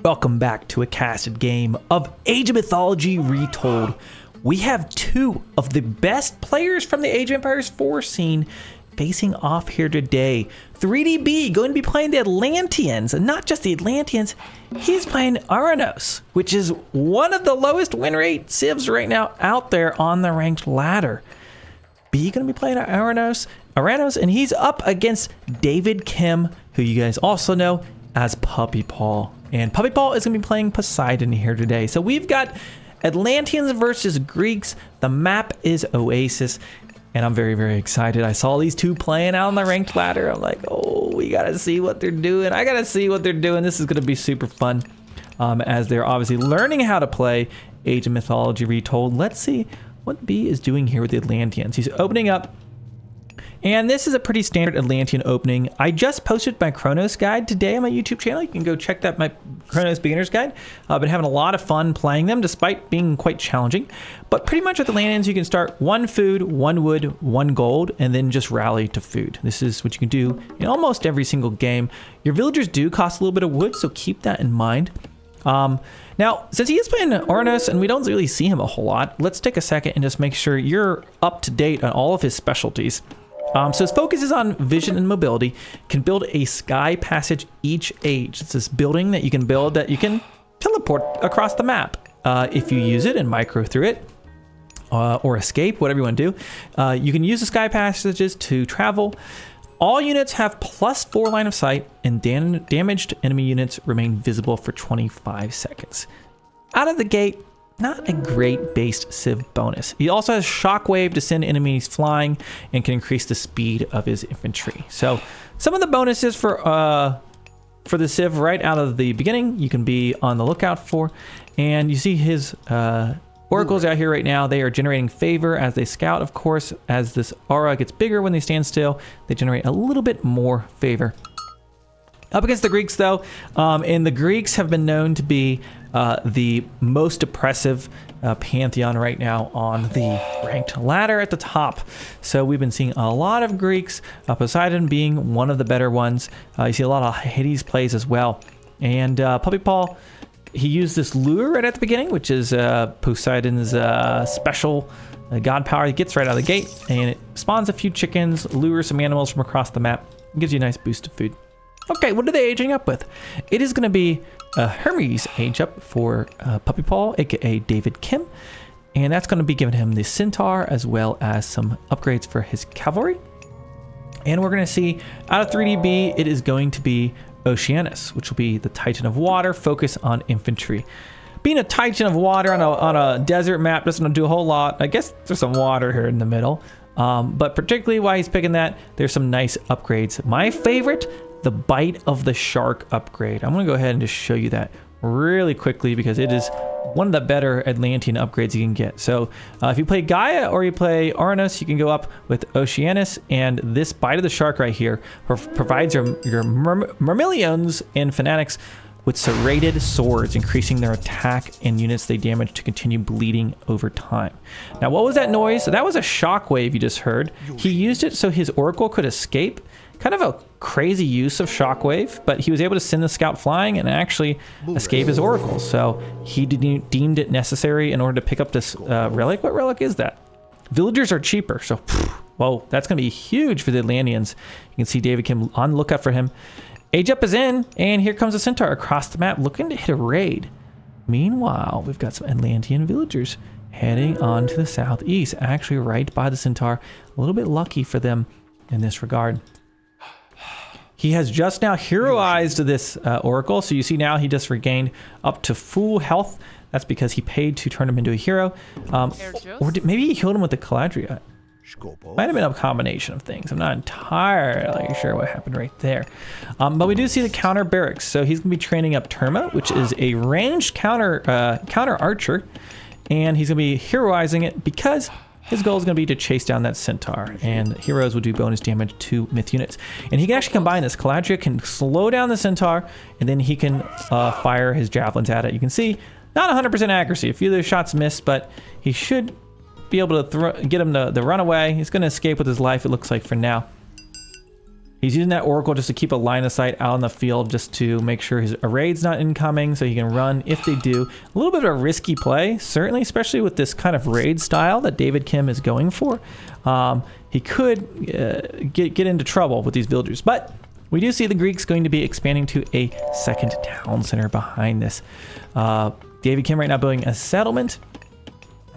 Welcome back to a casted game of Age of Mythology Retold. We have two of the best players from the Age of Empires 4 scene facing off here today. 3DB going to be playing the Atlanteans, and not just the Atlanteans, he's playing Oranos, which is one of the lowest win rate civs right now out there on the ranked ladder. B going to be playing Oranos, and he's up against David Kim, who you guys also know as Puppypaw. And Puppypaw is going to be playing Poseidon here today. So we've got Atlanteans versus Greeks. The map is Oasis. And I'm very, very excited. I saw these two playing out on the ranked ladder. I'm like, oh, we got to see what they're doing. I got to see what they're doing. This is going to be super fun as they're obviously learning how to play Age of Mythology Retold. Let's see what B is doing here with the Atlanteans. He's opening up. And this is a pretty standard Atlantean opening. I just posted my Kronos guide today on my YouTube channel. You can go check that, my Kronos beginner's guide. I've been having a lot of fun playing them despite being quite challenging. But pretty much with Atlanteans, you can start one food, one wood, one gold, and then just rally to food. This is what you can do in almost every single game. Your villagers do cost a little bit of wood, so keep that in mind. Now, since he is playing Oranos and we don't really see him a whole lot, let's take a second and just make sure you're up to date on all of his specialties. So his focus is on vision and mobility. Can build a sky passage each age. It's this building that you can build that you can teleport across the map if you use it and micro through it or escape, whatever you want to do. You can use the sky passages to travel. All units have +4 line of sight, and damaged enemy units remain visible for 25 seconds. Out of the gate, not a great based civ bonus. He also has shockwave to send enemies flying and can increase the speed of his infantry. So some of the bonuses for the civ right out of the beginning, you can be on the lookout for. And you see his oracles out here right now. They are generating favor as they scout, of course. As this aura gets bigger when they stand still, they generate a little bit more favor. Up against the Greeks, though, and the Greeks have been known to be the most oppressive Pantheon right now on the ranked ladder at the top. So we've been seeing a lot of Greeks, Poseidon being one of the better ones. You see a lot of Hades plays as well. And Puppypaw, he used this lure right at the beginning, which is Poseidon's special god power. He gets right out of the gate, and it spawns a few chickens, lures some animals from across the map, and gives you a nice boost of food. Okay, what are they aging up with? It is going to be a Hermes age up for Puppypaw, aka David Kim. And that's going to be giving him the Centaur as well as some upgrades for his cavalry. And we're going to see out of 3DB, it is going to be Oceanus, which will be the Titan of Water, focus on infantry. Being a Titan of Water on a desert map doesn't do a whole lot. I guess there's some water here in the middle. But particularly why he's picking that, there's some nice upgrades. My favorite, the Bite of the Shark upgrade. I'm going to go ahead and just show you that really quickly because it is one of the better Atlantean upgrades you can get. So if you play Gaia or you play Oranos, you can go up with Oceanus, and this Bite of the Shark right here provides your Myrmidons and Fanatics with serrated swords, increasing their attack and units they damage to continue bleeding over time. Now, what was that noise? That was a shockwave you just heard. He used it so his oracle could escape. Kind of a crazy use of shockwave, but he was able to send the scout flying and actually escape his oracle. So he deemed it necessary in order to pick up this relic. What relic is that? Villagers are cheaper, so whoa, that's going to be huge for the Atlanteans. You can see David Kim on the lookout for him. Age up is in, and here comes a Centaur across the map looking to hit a raid. Meanwhile, we've got some Atlantean villagers heading on to the southeast, actually right by the Centaur. A little bit lucky for them in this regard. He has just now heroized this oracle, so you see now he just regained up to full health. That's because he paid to turn him into a hero. Or maybe he killed him with the Caladria. Might have been a combination of things. I'm not entirely sure what happened right there. But we do see the counter barracks. So he's going to be training up Terma, which is a ranged counter archer. And he's going to be heroizing it because his goal is going to be to chase down that Centaur, and heroes will do bonus damage to myth units. And he can actually combine this. Caladria can slow down the Centaur, and then he can fire his javelins at it. You can see, not 100% accuracy. A few of those shots missed, but he should be able to get him to run away. He's going to escape with his life, it looks like, for now. He's using that Oracle just to keep a line of sight out in the field, just to make sure his raid's not incoming, so he can run if they do. A little bit of a risky play, certainly, especially with this kind of raid style that David Kim is going for. He could get into trouble with these villagers, but we do see the Greeks going to be expanding to a second town center behind this. David Kim right now building a settlement.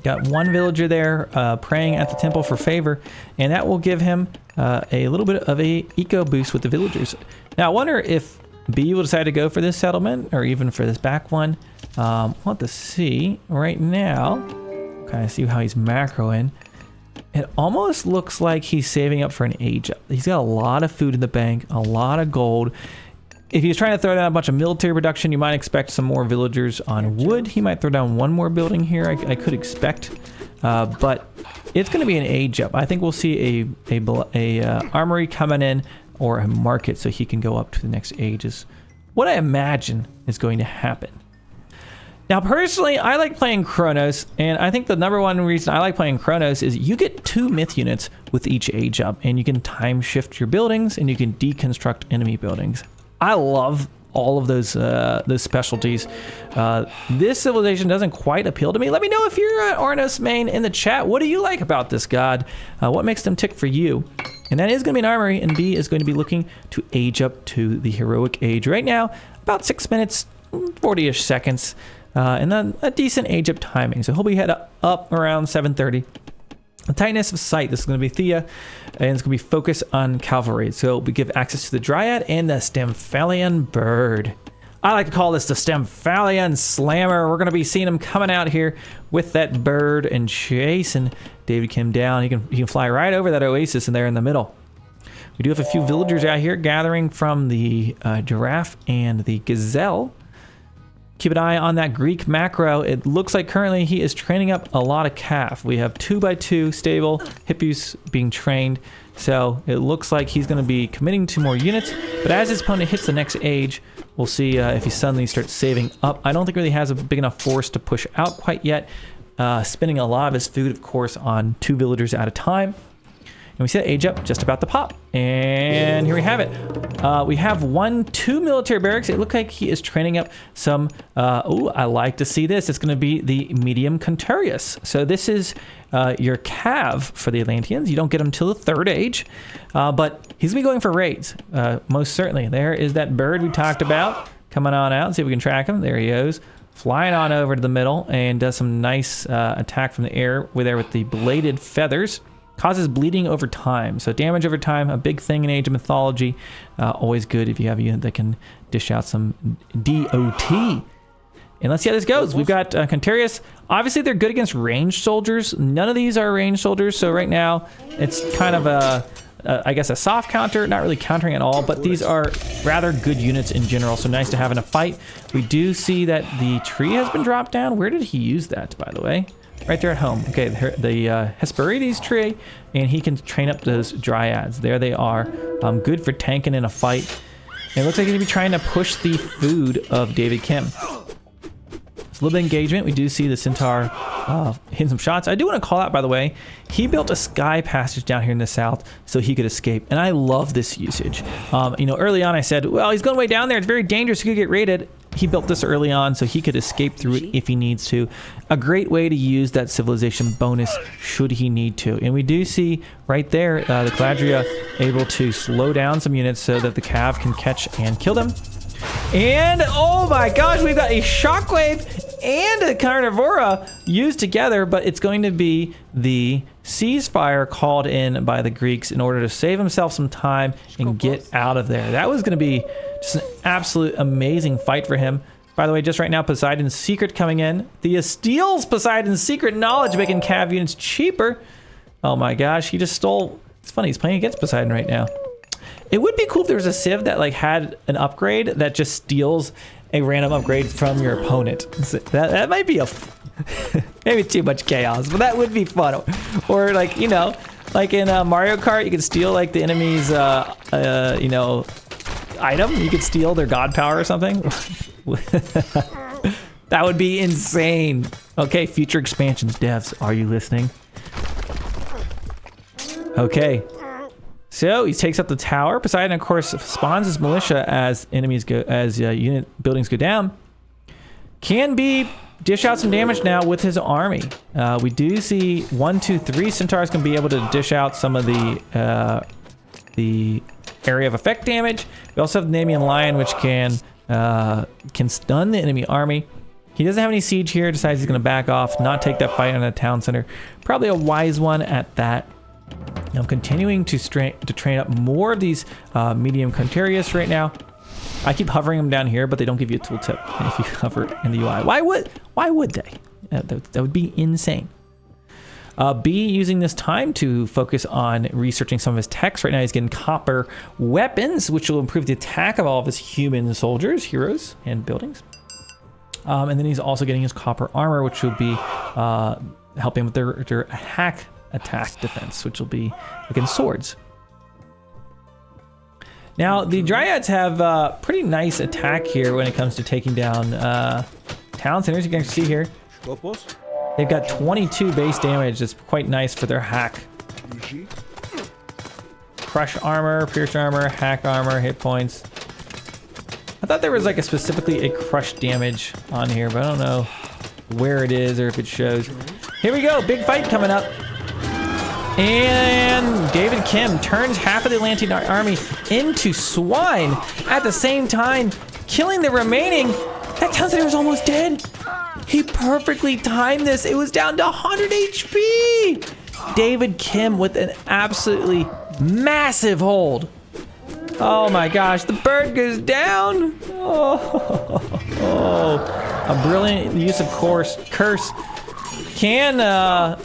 Got one villager there praying at the temple for favor, and that will give him a little bit of a eco boost with the villagers. Now, I wonder if B will decide to go for this settlement or even for this back one. We'll have to see. Right now, kind of see how he's macroing. It almost looks like he's saving up for an age up. He's got a lot of food in the bank, a lot of gold. If he's trying to throw down a bunch of military production, you might expect some more villagers on wood. He might throw down one more building here, I could expect. But it's going to be an age up. I think we'll see a armory coming in or a market so he can go up to the next age is what I imagine is going to happen. Now, personally, I like playing Kronos, and I think the number one reason I like playing Kronos is you get 2 myth units with each age up, and you can time shift your buildings, and you can deconstruct enemy buildings. I love all of those specialties. This civilization doesn't quite appeal to me. Let me know if you're an Oranos main in the chat. What do you like about this god? What makes them tick for you? And that is going to be an armory, and B is going to be looking to age up to the heroic age. Right now, about 6 minutes, 40-ish seconds, and then a decent age up timing. So he'll be head up around 7:30. The tightness of sight, this is going to be Thea, and it's going to be focused on cavalry. So we give access to the Dryad and the Stymphalian bird. I like to call this the Stymphalian slammer. We're going to be seeing him coming out here with that bird and chasing David Kim down. He can fly right over that oasis and there in the middle. We do have a few villagers out here gathering from the giraffe and the gazelle. Keep an eye on that Greek macro. It looks like currently he is training up a lot of calf. We have 2x2 stable hippies being trained. So it looks like he's going to be committing to more units. But as his opponent hits the next age, we'll see if he suddenly starts saving up. I don't think really has a big enough force to push out quite yet. Spending a lot of his food, of course, on 2 villagers at a time. And we see that age up just about to pop. And here we have it. We have 2 military barracks. It looks like he is training up some... I like to see this. It's going to be the medium Contarius. So this is your cav for the Atlanteans. You don't get him till the 3rd age. But he's going to be going for raids, most certainly. There is that bird we talked about. Coming on out. See if we can track him. There he goes. Flying on over to the middle and does some nice attack from the air with the bladed feathers. Causes bleeding over time. So damage over time, a big thing in Age of Mythology. Always good if you have a unit that can dish out some DOT. And let's see how this goes. We've got Contarius. Obviously, they're good against ranged soldiers. None of these are ranged soldiers. So right now, it's kind of I guess a soft counter. Not really countering at all. But these are rather good units in general. So nice to have in a fight. We do see that the tree has been dropped down. Where did he use that, by the way? Right there at home. Okay, the Hesperides tree, and he can train up those dryads. There they are. Good for tanking in a fight. And it looks like he's going to be trying to push the food of David Kim. It's a little bit of engagement. We do see the Centaur hitting some shots. I do want to call out, by the way, he built a sky passage down here in the south so he could escape. And I love this usage. Early on I said, well, he's going way down there. It's very dangerous. He could get raided. He built this early on so he could escape through it if he needs to. A great way to use that civilization bonus should he need to. And we do see right there the Caladria able to slow down some units so that the Cav can catch and kill them. And oh my gosh, we've got a Shockwave and a Carnivora used together, but it's going to be the ceasefire called in by the Greeks in order to save himself some time and get out of there. That was going to be just an absolute amazing fight for him. By the way, just right now, Poseidon's secret coming in. Thea steals Poseidon's secret knowledge, making cav units cheaper. Oh my gosh, he just stole... It's funny, he's playing against Poseidon right now. It would be cool if there was a civ that had an upgrade that just steals a random upgrade from your opponent. That might be maybe too much chaos, but that would be fun. Or like in Mario Kart, you could steal the enemy's item. You could steal their god power or something. That would be insane. Okay, future expansions devs, are you listening? Okay. So he takes up the tower. Poseidon, of course, spawns his militia as enemies go, as unit buildings go down. Can be dish out some damage now with his army. We do see 1, 2, 3 centaurs can be able to dish out some of the area of effect damage. We also have the Nemean Lion, which can stun the enemy army. He doesn't have any siege here. Decides he's going to back off, not take that fight on a town center. Probably a wise one at that. I'm continuing to train up more of these medium Contarius right now. I keep hovering them down here, but they don't give you a tooltip if you hover in the UI. Why would they? That would be insane. B using this time to focus on researching some of his techs. Right now he's getting copper weapons, which will improve the attack of all of his human soldiers, heroes, and buildings. And then he's also getting his copper armor, which will be helping with their hack attack defense, which will be against swords. Now the Dryads have pretty nice attack here when it comes to taking down town centers. You can see here they've got 22 base damage. That's quite nice for their hack. Crush armor, pierce armor, hack armor, hit points. I thought there was like specifically a crush damage on here, but I don't know where it is or if it shows. Here we go, big fight coming up. And David Kim turns half of the Atlantean army into swine at the same time, killing the remaining. That town center was almost dead. He perfectly timed this. It was down to 100 HP. David Kim with an absolutely massive hold. Oh my gosh, the bird goes down. Oh, a brilliant use of curse. Can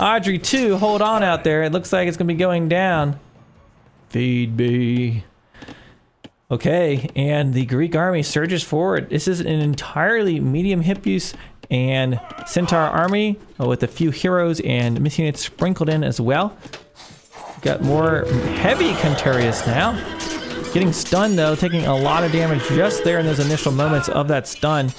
Audrey 2 hold on out there? It looks like it's going to be going down. Feed me. Okay, and the Greek army surges forward. This is an entirely medium hip use and centaur army with a few heroes and myth units sprinkled in as well. Got more heavy Contarius now. Getting stunned though, taking a lot of damage just there in those initial moments of that stun.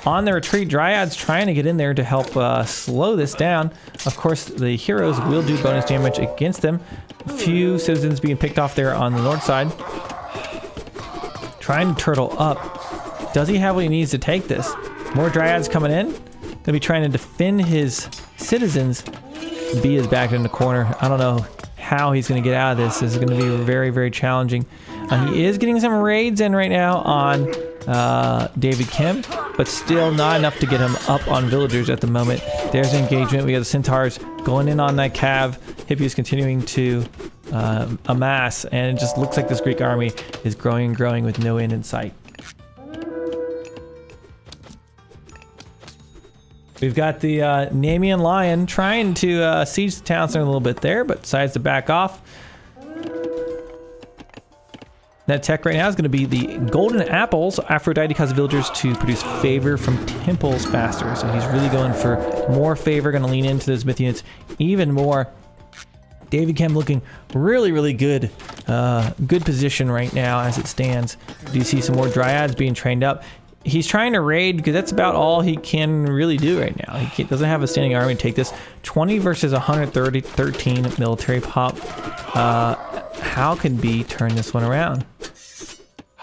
On the retreat, Dryads trying to get in there to help slow this down. Of course, the heroes will do bonus damage against them. A few citizens being picked off there on the north side. Trying to turtle up. Does he have what he needs to take this? More Dryads coming in. Gonna be trying to defend his citizens. B is back in the corner. I don't know how he's gonna get out of this. This is gonna be very, very challenging. He is getting some raids in right now on David Kim, but still not enough to get him up on villagers at the moment. There's engagement. We got the centaurs going in on that cav. Hippies continuing to amass, and it just looks like this Greek army is growing and growing with no end in sight. We've got the Nemean Lion trying to siege the town center a little bit there, but decides to back off. That tech right now is going to be the golden apples. Aphrodite causes villagers to produce favor from temples faster. So he's really going for more favor, going to lean into those myth units even more. David Kim looking really, really good. Good position right now as it stands. Do you see some more Dryads being trained up? He's trying to raid because that's about all he can really do right now. He doesn't have a standing army to take this. 20 versus 113 military pop. How can B turn this one around?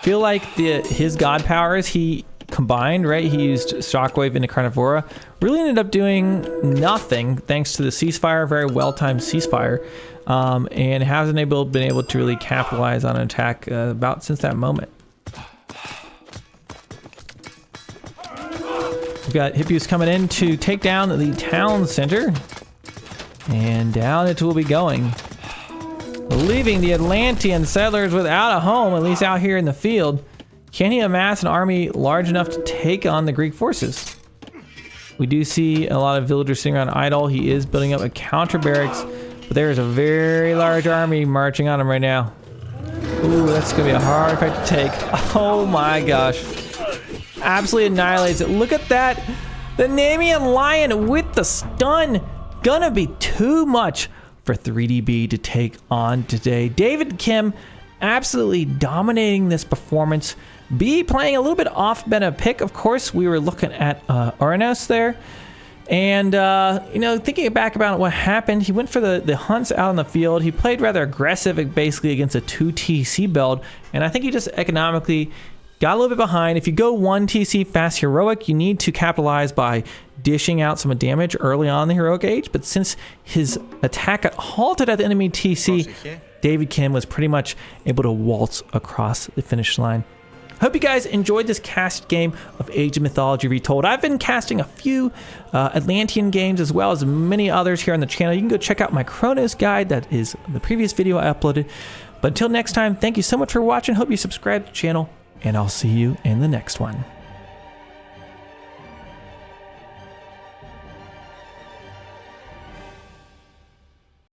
Feel like his god powers he combined, right? He used Shockwave into Carnivora. Really ended up doing nothing thanks to the ceasefire, very well-timed ceasefire, and hasn't been able to really capitalize on an attack about since that moment. We've got Hippius coming in to take down the town center, and down it will be going, leaving the Atlantean settlers without a home, at least out here in the field. Can he amass an army large enough to take on the Greek forces? We do see a lot of villagers sitting around idle. He is building up a counter barracks, but there is a very large army marching on him right now. Ooh, that's gonna be a hard fight to take. Oh my gosh. Absolutely annihilates it. Look at that. The Nemean Lion with the stun. Gonna be too much for 3DB to take on today. David Kim absolutely dominating this performance. B playing a little bit off been a pick. Of course, we were looking at Oranos there. And, you know, thinking back about what happened, he went for the hunts out on the field. He played rather aggressive, basically, against a 2 TC build. And I think he just economically got a little bit behind. If you go 1 TC fast heroic, you need to capitalize by dishing out some damage early on in the heroic age. But since his attack got halted at the enemy TC, David Kim was pretty much able to waltz across the finish line. Hope you guys enjoyed this cast game of Age of Mythology Retold. I've been casting a few Atlantean games as well as many others here on the channel. You can go check out my Kronos guide. That is the previous video I uploaded. But until next time, thank you so much for watching. Hope you subscribe to the channel, and I'll see you in the next one.